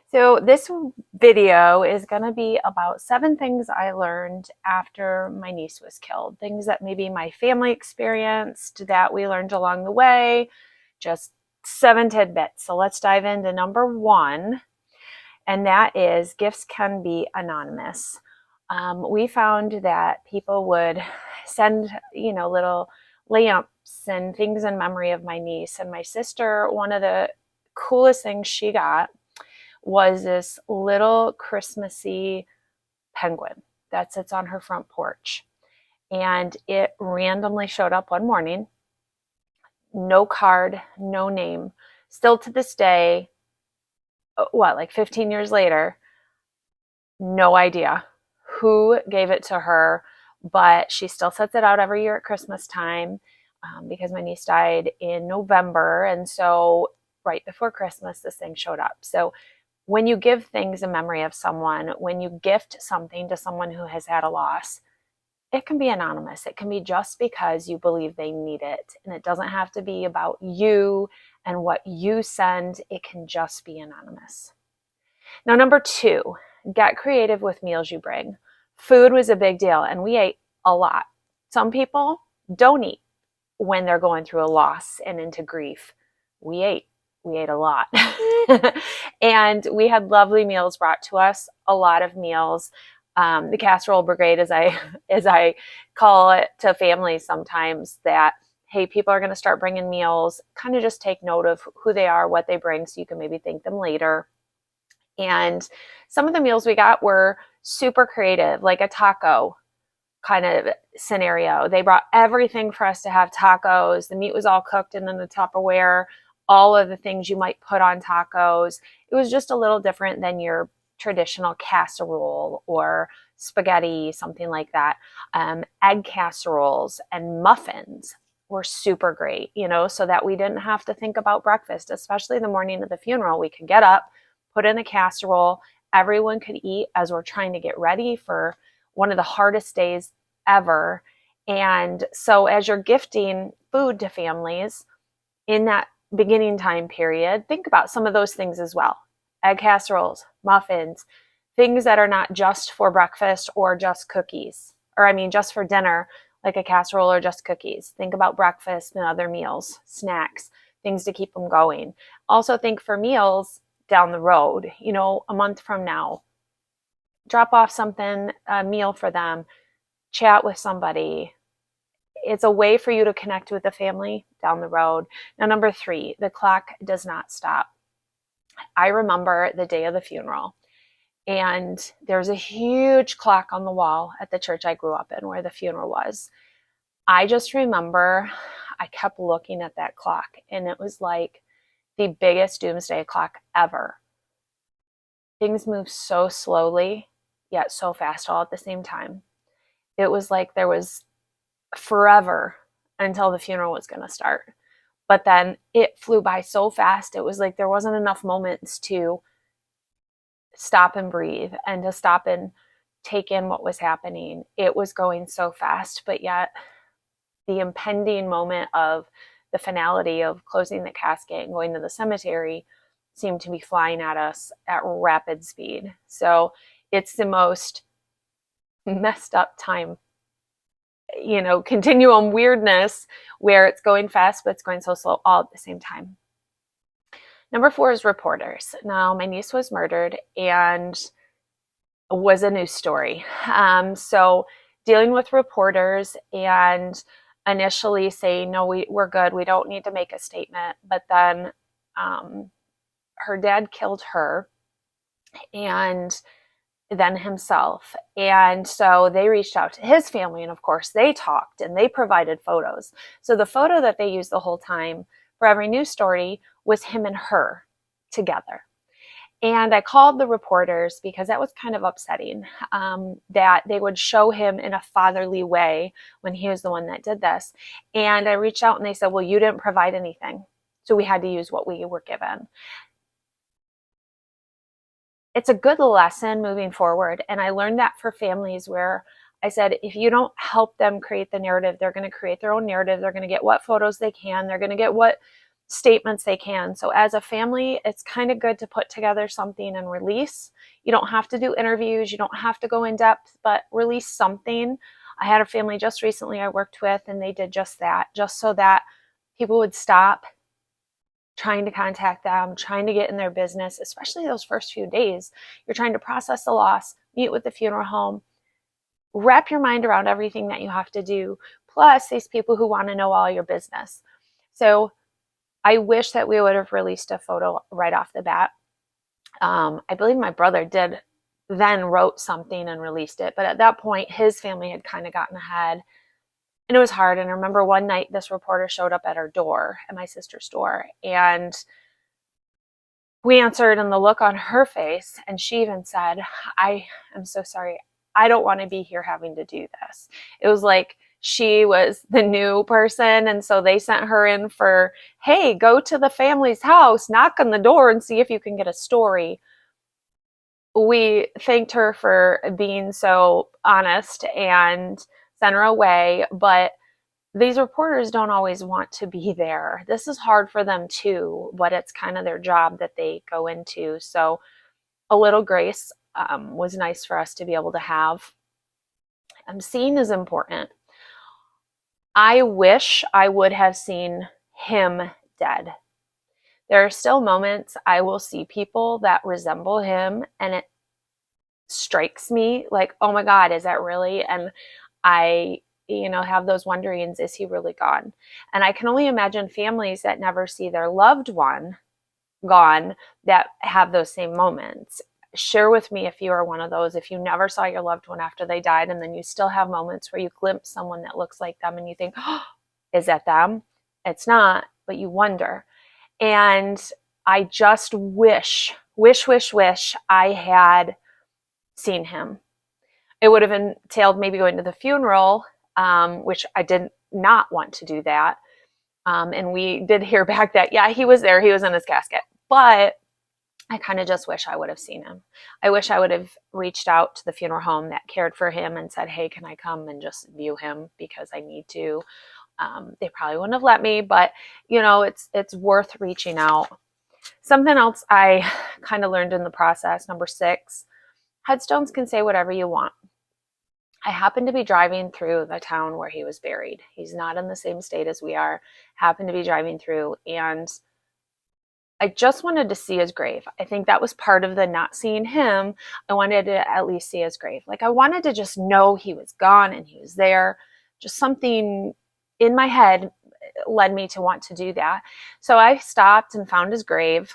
So this video is going to be about 7 things I learned after my niece was killed. Things that maybe my family experienced that we learned along the way. Just 7 tidbits. So let's dive into number 1, and that is gifts can be anonymous. We found that people would send, little lamps and things in memory of my niece and my sister. One of the coolest things she got was this little Christmassy penguin that sits on her front porch. And it randomly showed up one morning, no card, no name. Still to this day, like 15 years later, no idea who gave it to her, but she still sets it out every year at Christmas time because my niece died in November. And so right before Christmas, this thing showed up. So when you give things in memory of someone, when you gift something to someone who has had a loss, it can be anonymous. It can be just because you believe they need it. And it doesn't have to be about you and what you send. It can just be anonymous. Now, number 2, get creative with meals you bring. Food was a big deal, and we ate a lot. Some people don't eat when they're going through a loss and into grief. We ate a lot. And we had lovely meals brought to us, a lot of meals. The casserole brigade, as I call it to families sometimes, that, hey, people are going to start bringing meals. Kind of just take note of who they are, what they bring, so you can maybe thank them later. And some of the meals we got were super creative, like a taco kind of scenario. They brought everything for us to have tacos. The meat was all cooked and in the Tupperware, all of the things you might put on tacos. It was just a little different than your traditional casserole or spaghetti, something like that. Egg casseroles and muffins were super great, so that we didn't have to think about breakfast, especially the morning of the funeral. We could get up, put in a casserole, everyone could eat as we're trying to get ready for one of the hardest days ever. And so as you're gifting food to families in that beginning time period, think about some of those things as well. Egg casseroles, muffins, things that are not just for breakfast or just cookies, just for dinner, like a casserole or just cookies. Think about breakfast and other meals, snacks, things to keep them going. Also think for meals down the road, a month from now, drop off something, a meal for them, chat with somebody. It's a way for you to connect with the family down the road. Now, number 3, the clock does not stop. I remember the day of the funeral, and there's a huge clock on the wall at the church I grew up in where the funeral was. I just remember I kept looking at that clock, and it was like the biggest doomsday clock ever. Things move so slowly, yet so fast all at the same time. It was like there was forever until the funeral was going to start. But then it flew by so fast. It was like there wasn't enough moments to stop and breathe and to stop and take in what was happening. It was going so fast, but yet the impending moment of the finality of closing the casket and going to the cemetery seemed to be flying at us at rapid speed. So it's the most messed up time, continuum weirdness where it's going fast, but it's going so slow all at the same time. Number 4 is reporters. Now, my niece was murdered and was a news story. So dealing with reporters and initially saying, no, we're good. We don't need to make a statement. But then her dad killed her and then himself. And so they reached out to his family, and of course they talked and they provided photos. So the photo that they used the whole time for every news story was him and her together. And I called the reporters because that was kind of upsetting, that they would show him in a fatherly way when he was the one that did this. And I reached out and they said, well, you didn't provide anything, so we had to use what we were given. It's a good lesson moving forward. And I learned that for families where I said, if you don't help them create the narrative, they're going to create their own narrative. They're going to get what photos they can. They're going to get what statements they can. So as a family, it's kind of good to put together something and release. You don't have to do interviews, you don't have to go in depth, but release something. I had a family just recently I worked with, and they did just that, just so that people would stop trying to contact them, trying to get in their business, especially those first few days. You're trying to process the loss, meet with the funeral home, wrap your mind around everything that you have to do, plus these people who want to know all your business. So I wish that we would have released a photo right off the bat. I believe my brother did then wrote something and released it, but at that point his family had kind of gotten ahead, and it was hard. And I remember one night this reporter showed up at our door, at my sister's door, and we answered, and the look on her face, and she even said, I am so sorry, I don't want to be here having to do this. It was like she was the new person, and so they sent her in for, hey, go to the family's house, knock on the door, and see if you can get a story. We thanked her for being so honest and sent her away, but these reporters don't always want to be there. This is hard for them too, but it's kind of their job that they go into. So a little grace was nice for us to be able to have. Seeing is important. I wish I would have seen him dead. There are still moments I will see people that resemble him, and it strikes me like, oh my God, is that really? And I, have those wonderings, is he really gone? And I can only imagine families that never see their loved one gone that have those same moments. Share with me if you are one of those, if you never saw your loved one after they died, and then you still have moments where you glimpse someone that looks like them and you think, oh, is that them? It's not, but you wonder. And I just wish I had seen him. It would have entailed maybe going to the funeral, which I did not want to do that. And we did hear back that, yeah, he was there. He was in his casket. But I kind of just wish I would have seen him. I wish I would have reached out to the funeral home that cared for him and said, hey, can I come and just view him because I need to. They probably wouldn't have let me, but it's worth reaching out. Something else I kind of learned in the process, number 6, headstones can say whatever you want. I happened to be driving through the town where he was buried. He's not in the same state as we are. Happened to be driving through, and I just wanted to see his grave. I think that was part of the not seeing him. I wanted to at least see his grave. Like, I wanted to just know he was gone and he was there. Just something in my head led me to want to do that. So I stopped and found his grave.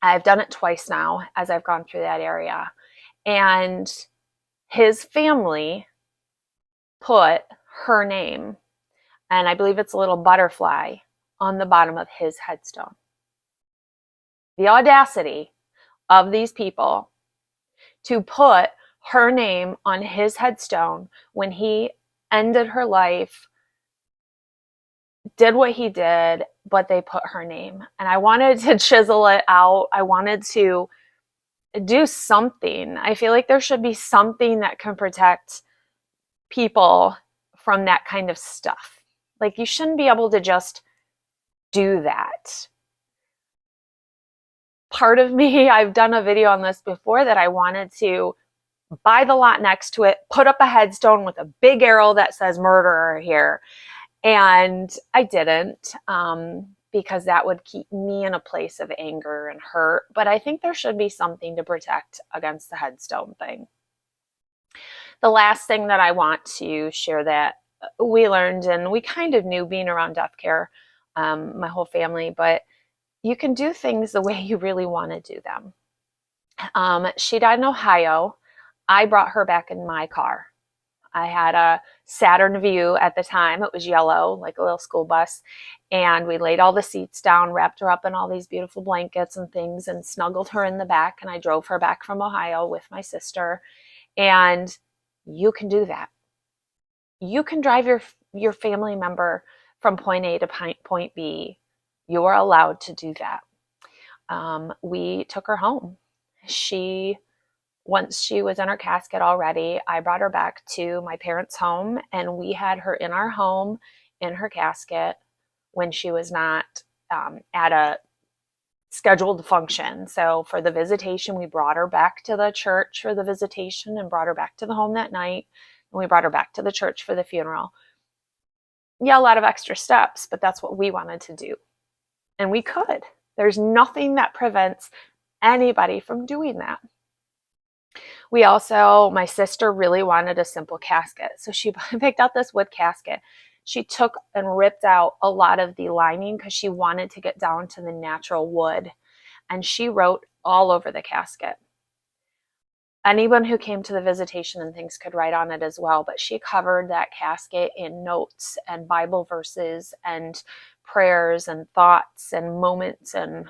I've done it twice now as I've gone through that area. And his family put her name, and I believe it's a little butterfly, on the bottom of his headstone. The audacity of these people to put her name on his headstone when he ended her life, did what he did, but they put her name. And I wanted to chisel it out. I wanted to do something. I feel like there should be something that can protect people from that kind of stuff. Like, you shouldn't be able to just do that. Part of me, I've done a video on this before, that I wanted to buy the lot next to it, put up a headstone with a big arrow that says murderer here. And I didn't, because that would keep me in a place of anger and hurt. But I think there should be something to protect against the headstone thing. The last thing that I want to share that we learned, and we kind of knew being around death care, my whole family, but you can do things the way you really want to do them. She died in Ohio. I brought her back in my car. I had a Saturn View at the time. It was yellow, like a little school bus. And we laid all the seats down, wrapped her up in all these beautiful blankets and things, and snuggled her in the back. And I drove her back from Ohio with my sister. And you can do that. You can drive your family member from point A to point B. You are allowed to do that. We took her home. Once she was in her casket already, I brought her back to my parents' home, and we had her in our home in her casket when she was not at a scheduled function. So for the visitation, we brought her back to the church for the visitation and brought her back to the home that night. And we brought her back to the church for the funeral. Yeah, a lot of extra steps, but that's what we wanted to do. And we could. There's nothing that prevents anybody from doing that. We also, my sister really wanted a simple casket. So she picked out this wood casket. She took and ripped out a lot of the lining because she wanted to get down to the natural wood. And she wrote all over the casket. Anyone who came to the visitation and things could write on it as well, but she covered that casket in notes and Bible verses and prayers and thoughts and moments and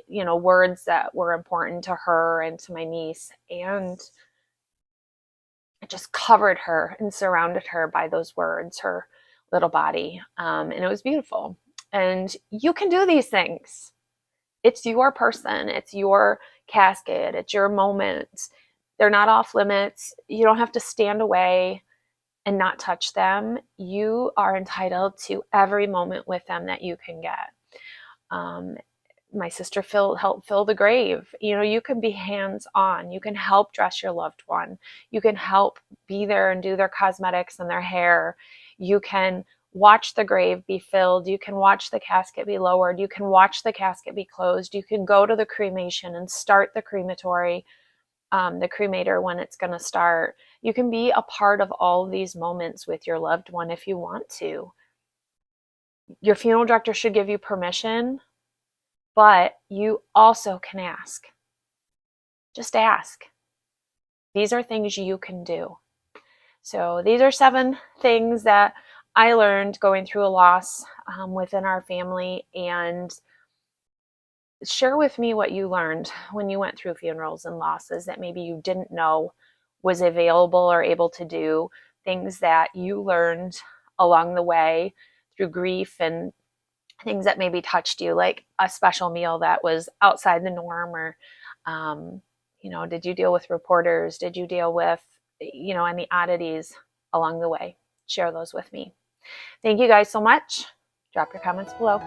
words that were important to her and to my niece, and it just covered her and surrounded her by those words, her little body, and it was beautiful. And you can do these things. It's your person, it's your casket, it's your moments. They're not off limits. You don't have to stand away and not touch them. You are entitled to every moment with them that you can get. My sister helped fill the grave. You can be hands-on. You can help dress your loved one. You can help be there and do their cosmetics and their hair. You can watch the grave be filled. You can watch the casket be lowered. You can watch the casket be closed. You can go to the cremation and start the crematory, the cremator when it's going to start. You can be a part of all of these moments with your loved one if you want to. Your funeral director should give you permission, but you also can ask. Just ask. These are things you can do. So these are 7 things that I learned going through a loss within our family, and share with me what you learned when you went through funerals and losses that maybe you didn't know was available or able to do, things that you learned along the way through grief, and things that maybe touched you, like a special meal that was outside the norm, or did you deal with reporters? Did you deal with any oddities along the way? Share those with me. Thank you guys so much. Drop your comments below.